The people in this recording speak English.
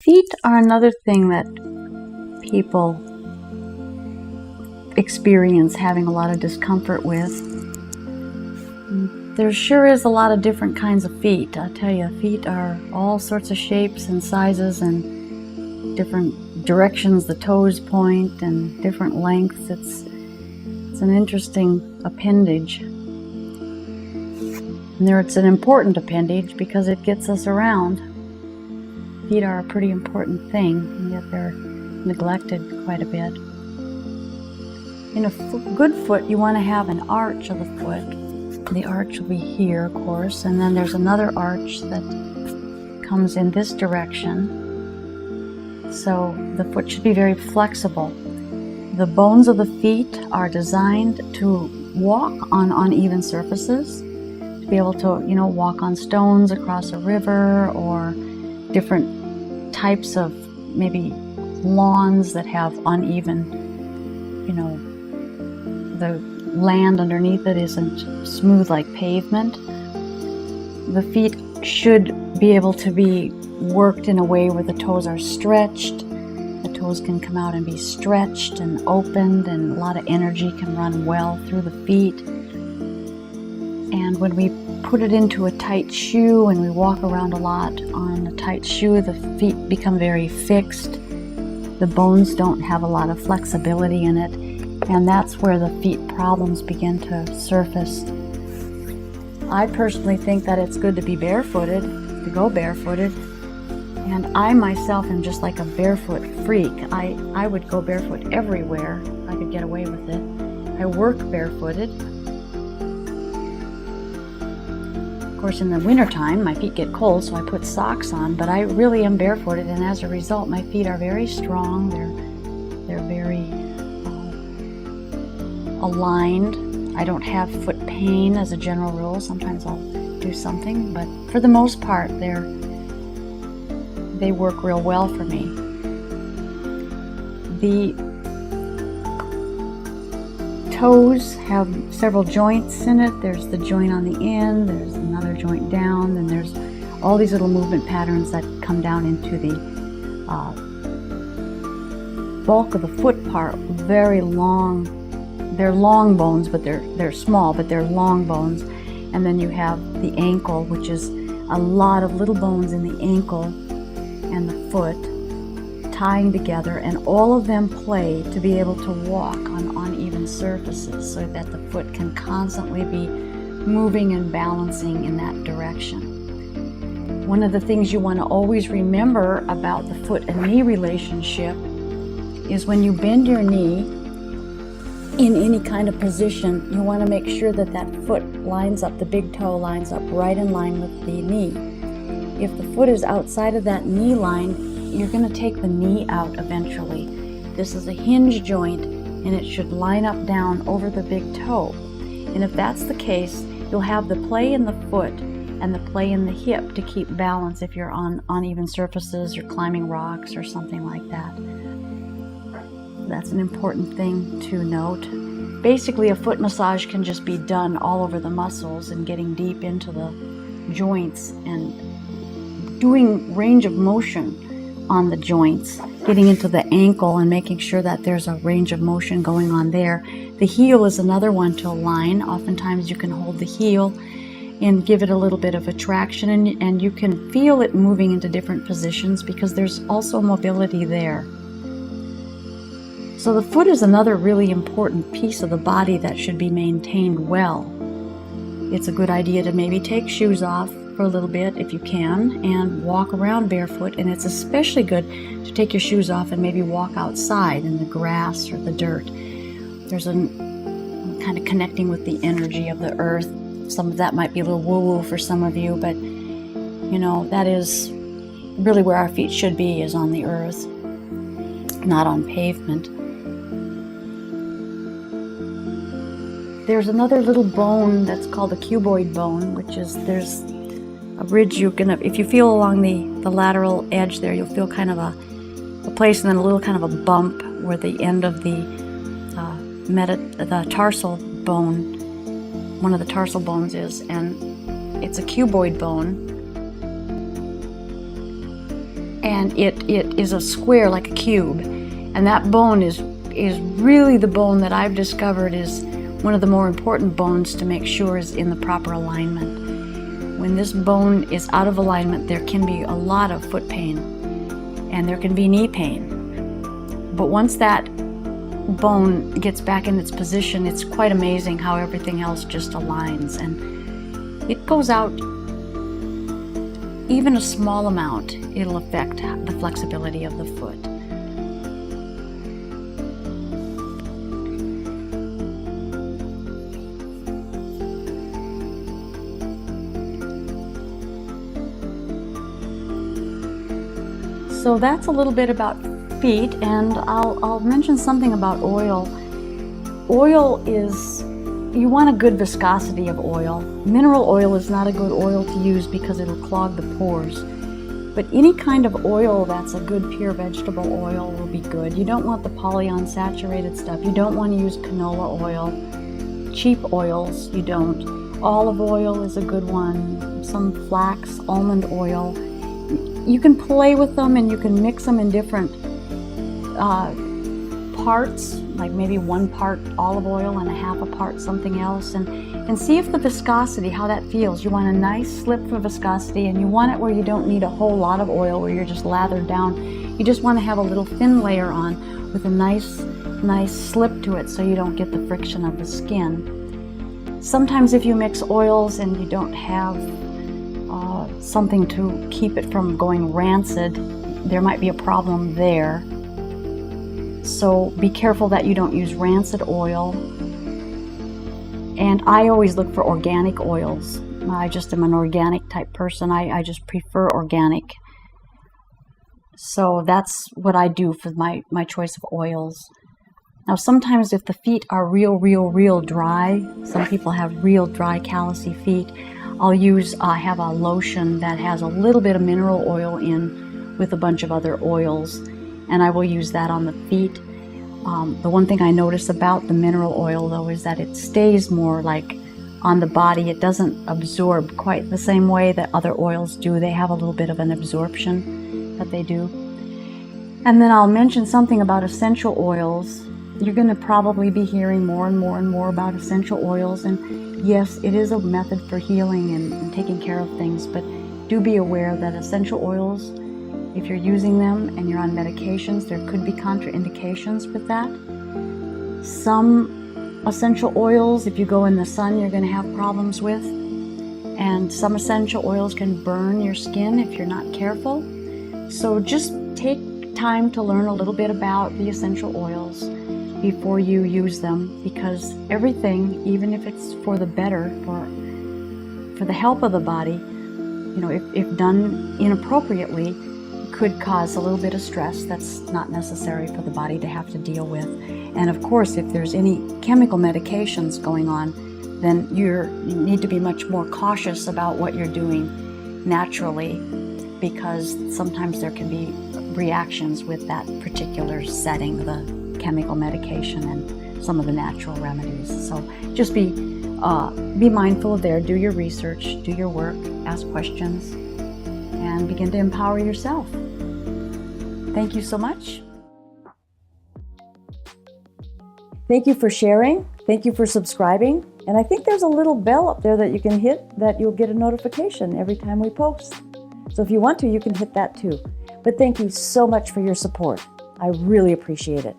Feet are another thing that people experience having a lot of discomfort with. There sure is a lot of different kinds of feet. I tell you, feet are all sorts of shapes and sizes and different directions the toes point and different lengths. It's an interesting appendage. And it's an important appendage because it gets us around. Feet are a pretty important thing, and yet they're neglected quite a bit. In a good foot, you want to have an arch of the foot. The arch will be here, of course, and then there's another arch that comes in this direction. So the foot should be very flexible. The bones of the feet are designed to walk on uneven surfaces, to be able to, walk on stones across a river or different types of maybe lawns that have uneven, the land underneath it isn't smooth like pavement. The feet should be able to be worked in a way where the toes are stretched. The toes can come out and be stretched and opened, and a lot of energy can run well through the feet. And when we put it into a tight shoe and we walk around a lot on a tight shoe, the feet become very fixed. The bones don't have a lot of flexibility in it, and that's where the feet problems begin to surface. I personally think that it's good to be barefooted, to go barefooted, and I myself am just like a barefoot freak. I would go barefoot everywhere if I could get away with it. I work barefooted. Of course, in the wintertime, my feet get cold, so I put socks on, but I really am barefooted, and as a result, my feet are very strong. They're very aligned. I don't have foot pain as a general rule. Sometimes I'll do something, but for the most part, they work real well for me. The toes have several joints in it. There's the joint on the end, there's another joint down, and there's all these little movement patterns that come down into the bulk of the foot part. Very long. They're long bones, but they're small, but they're long bones. And then you have the ankle, which is a lot of little bones in the ankle and the foot tying together, and all of them play to be able to walk on uneven surfaces so that the foot can constantly be moving and balancing in that direction. One of the things you want to always remember about the foot and knee relationship is when you bend your knee in any kind of position, you want to make sure that that foot lines up, the big toe lines up right in line with the knee. If the foot is outside of that knee line, you're going to take the knee out eventually. This is a hinge joint, and it should line up down over the big toe. And if that's the case, you'll have the play in the foot and the play in the hip to keep balance if you're on uneven surfaces, you're climbing rocks or something like that. That's an important thing to note. Basically, a foot massage can just be done all over the muscles and getting deep into the joints and doing range of motion on the joints, getting into the ankle and making sure that there's a range of motion going on there. The heel is another one to align. Oftentimes you can hold the heel and give it a little bit of a traction, and you can feel it moving into different positions because there's also mobility there. So the foot is another really important piece of the body that should be maintained well. It's a good idea to maybe take shoes off for a little bit if you can and walk around barefoot, and it's especially good to take your shoes off and maybe walk outside in the grass or the dirt. There's a kind of connecting with the energy of the earth. Some of that might be a little woo-woo for some of you, but that is really where our feet should be, is on the earth, not on pavement. There's another little bone that's called the cuboid bone, which is, there's a ridge if you feel along the lateral edge there, you'll feel kind of a place and then a little kind of a bump where the end of the tarsal bone, one of the tarsal bones is, and it's a cuboid bone. and it is a square like a cube, and that bone is really the bone that I've discovered is one of the more important bones to make sure is in the proper alignment. When this bone is out of alignment, there can be a lot of foot pain and there can be knee pain. But once that bone gets back in its position, it's quite amazing how everything else just aligns, and it goes out even a small amount. It'll affect the flexibility of the foot. So that's a little bit about feet, and I'll mention something about oil. Oil is, you want a good viscosity of oil. Mineral oil is not a good oil to use because it'll clog the pores. But any kind of oil that's a good pure vegetable oil will be good. You don't want the polyunsaturated stuff. You don't want to use canola oil. Cheap oils, you don't. Olive oil is a good one. Some flax, almond oil. You can play with them and you can mix them in different parts, like maybe 1 part olive oil and a half a part something else, and see if the viscosity, how that feels. You want a nice slip for viscosity, and you want it where you don't need a whole lot of oil where you're just lathered down. You just want to have a little thin layer on with a nice slip to it so you don't get the friction of the skin. Sometimes if you mix oils and you don't have something to keep it from going rancid, there might be a problem there. So be careful that you don't use rancid oil. And I always look for organic oils. I just am an organic type person. I just prefer organic. So that's what I do for my choice of oils. Now sometimes if the feet are real dry, some people have real dry callousy feet, I have a lotion that has a little bit of mineral oil in with a bunch of other oils, and I will use that on the feet. The one thing I notice about the mineral oil though is that it stays more like on the body. It doesn't absorb quite the same way that other oils do. They have a little bit of an absorption that they do. And then I'll mention something about essential oils. You're going to probably be hearing more and more about essential oils, and yes, it is a method for healing and taking care of things, but do be aware that essential oils, if you're using them and you're on medications, there could be contraindications with that. Some essential oils, if you go in the sun, you're going to have problems with, and some essential oils can burn your skin if you're not careful. So just take time to learn a little bit about the essential oils before you use them, because everything, even if it's for the better, for the help of the body, if done inappropriately, could cause a little bit of stress that's not necessary for the body to have to deal with. And of course, if there's any chemical medications going on, then you need to be much more cautious about what you're doing naturally, because sometimes there can be reactions with that particular setting, the chemical medication and some of the natural remedies. So just be mindful there. Do your research, do your work, ask questions, and begin to empower yourself. Thank you so much. Thank you for sharing. Thank you for subscribing. And I think there's a little bell up there that you can hit that you'll get a notification every time we post. So if you want to, you can hit that too. But thank you so much for your support. I really appreciate it.